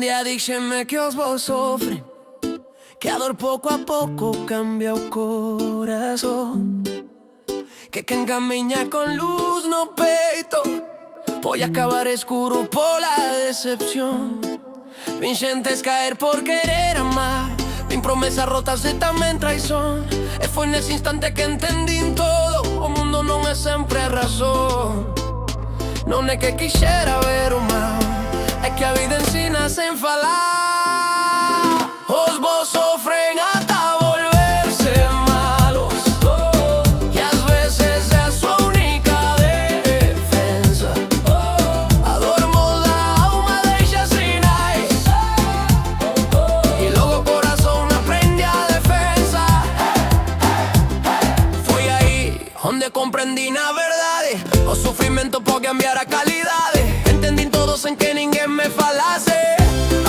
dia dixe-me que os vos sofrem, que a dor pouco a pouco cambia o corazón, que quen camiña con luz no peito pode acabar escuro pola decepción. Vin xentes caer por querer amar, vin promesas rotas e tamén traición. E foi nese instante que entendín todo: o mundo non é sempre razón. Non é que quixera ver o mal, é que a vida ensina sen falar. Os vos sofren ata volverse malos, e ás veces é a súa única defensa. A dor molda a alma, deixa sinais, e logo o corazón aprende a defensa. Foi aí onde comprendí na verdade: o sufrimento pode cambiar a calidade. Entendín todo sen que ninguén me falase.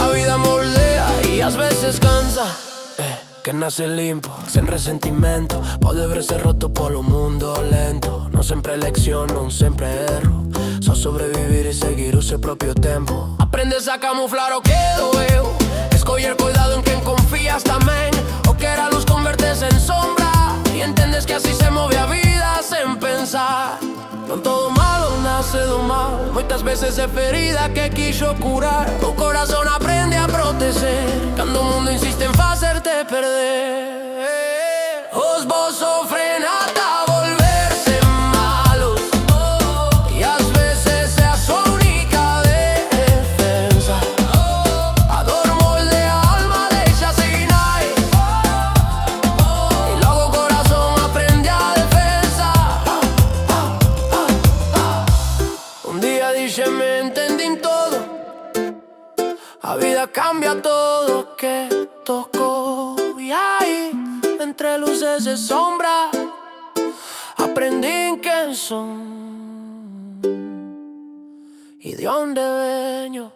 A vida moldea e ás veces cansa, que nace limpo, sen resentimento. Pode verse roto polo mundo lento. Non sempre elección, non sempre erro, só sobrevivir e seguir o seu propio tempo. Aprendes a camuflar o que doeu, escoller cuidado en quen confías tamén. O que era luz convertese en sombra, e entendes que así se move a vida sen pensar. Non todo malo nace do mal, moitas veces é ferida que quixo curar. O corazón aprende a proteger cando o mundo insiste en facerte perder. Os vos sofren ata volverse malos, e ás veces é a súa única defensa. A dor moldea a alma, deixa sinais, e logo o corazón aprende a defensa. Un día díxeme, entendín todo, a vida cambia todo que tocou. E aí, entre luces e sombra, aprendín quen son e de onde veño.